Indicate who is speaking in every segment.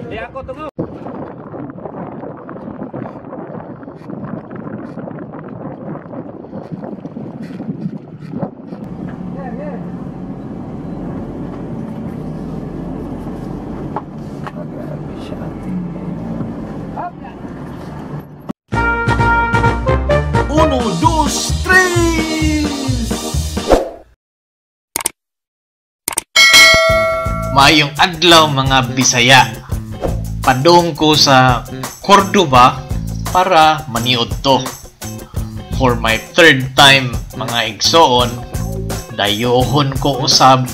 Speaker 1: Di ako tunggu.
Speaker 2: Uno, dos, tres! Mayong adlaw mga Bisaya. Padung ko sa Cordoba para maniud to. For my third time mga igsoon, dayohon ko usab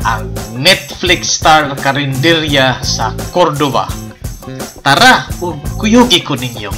Speaker 2: ang Netflix star karinderya sa Cordoba. Tara, ug kuyugi ko ninyo.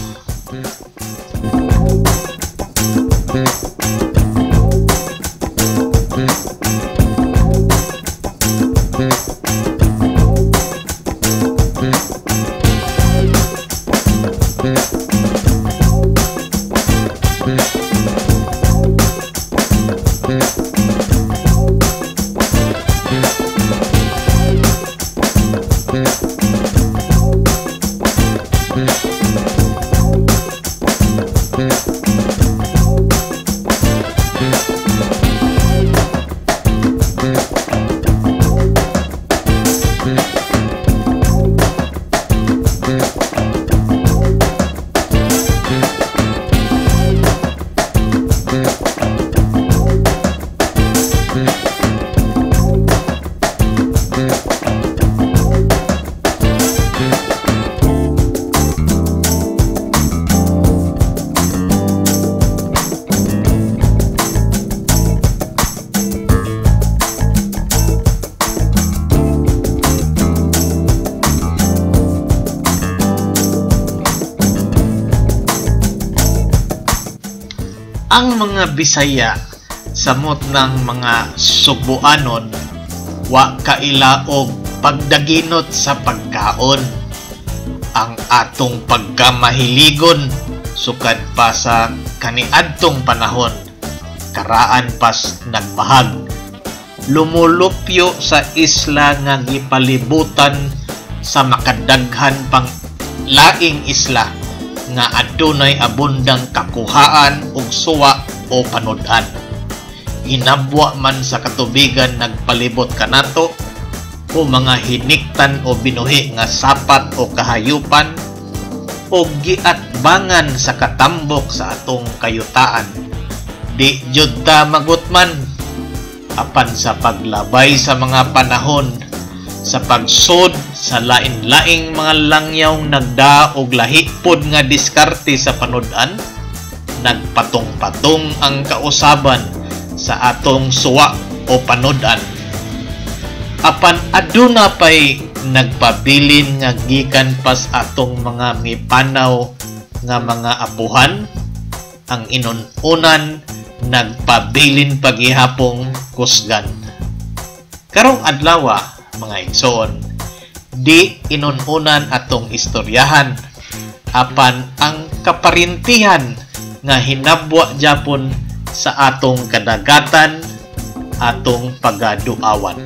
Speaker 2: Ang mga Bisaya samot ng mga Subuanon wa kailaog pagdaginot sa pagkaon. Ang atong pagkamahiligon sukad pa sa kaniadtong panahon, karaan pas nagbahag. Lumulupyo sa isla nga gipalibutan sa makadaghan pang laing isla nga adunay abundang kakuhaan ug suwa o panudan. Hinabwa man sa katubigan nagpalibot kanato o mga hiniktan o binuhi nga sapat o kahayupan o giatbangan sa katambok sa atong kayutaan. Di jud ta magutman apan sa paglabay sa mga panahon, sa pagsud sa lain-laing mga langyawng nagdaog lahipod nga diskarte sa panudan, nagpatong-patong ang kausaban sa atong suwa o panudan. Apan aduna pay nagpabilin nga gikan pas atong mga mipanaw nga mga apuhan, ang inununan nagpabilin pagihapong kusgan. Karong adlaw mga igsoon, di inununan atong istoryahan apan ang kaparintihan nga hinabwa japon sa atong kadagatan, atong pagaduawan.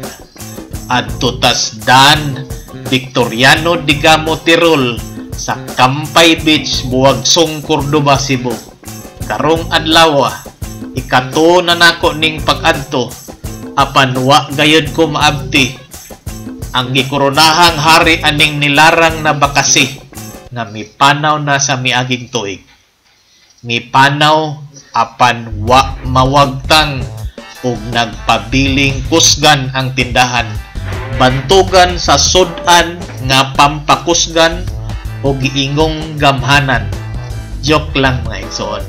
Speaker 2: Adto tas Dan Victoriano Digamo Tirol sa Kampay Beach, Buwagsong, Cordoba, Cebu. Karong adlaw ikato na nako ning pag-adto apan wa gayud ko maabti ang gikoronahang hari aning nilarang na bakasi nga mipanaw na sa miaging tuig. Mipanaw apan wa mawagtang ug nagpabiling kusgan ang tindahan, bantugan sa sudan nga pampakusgan o giingong gamhanan. Joke lang mga igsoon.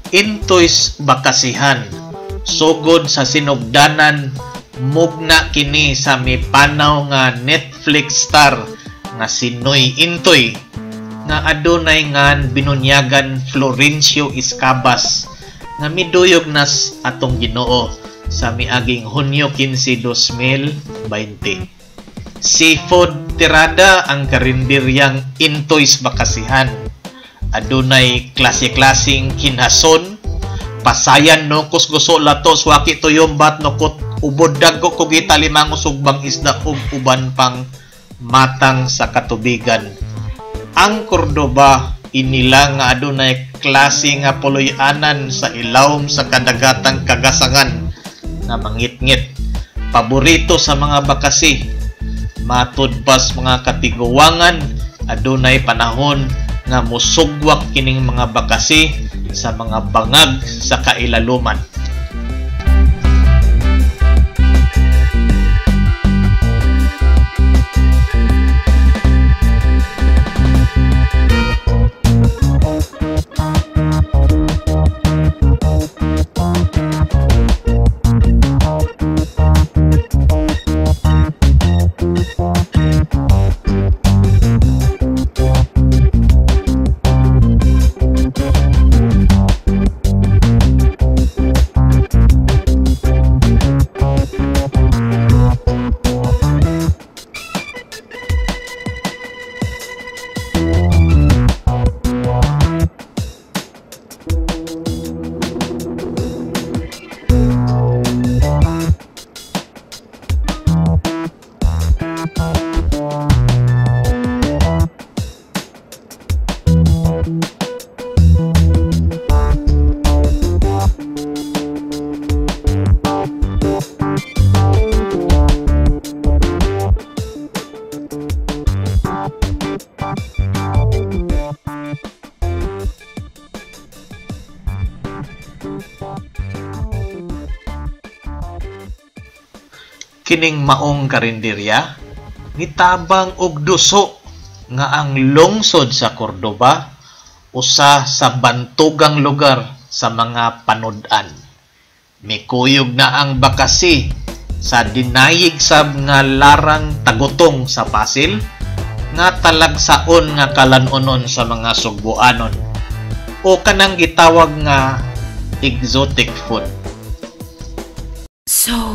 Speaker 2: Intoys bakasihan sugod sa sinugdanan mugna kini sa mipanaw nga Netflix star nga si Noy Intoy nga adunay nga binunyagan Florencio Escabas nga miduyog nas atong Ginoo sa miaging Hunyo 15, 2020. Seafood tirada ang karinderyang Intoys bakasihan. Adunay klase-klaseng kinason, pasayan no kus gusto latos waki tuyom bat no kut ubod dagko kugita limang usugbang isda ug uban pang matang sa katubigan. Ang Cordoba inila nga adunay klase nga puloy-anan sa ilawom sa kadagatang kagasangan nga mangit-ngit. Paborito sa mga bakasi. Matud pas mga katiguwangan adunay panahon nga musugwak kining mga bakasi sa mga bangag sa kailaluman. Kining maong karinderya nitabang og duso nga ang lungsod sa Cordoba usa sa bantugang lugar sa mga panud-an. Mikuyog na ang bakasi sa dinayig sab nga larang tagutong sa Pasil nga talagsaon nga kalanunon sa mga Sugboanon o kanang gitawag nga exotic food.
Speaker 1: So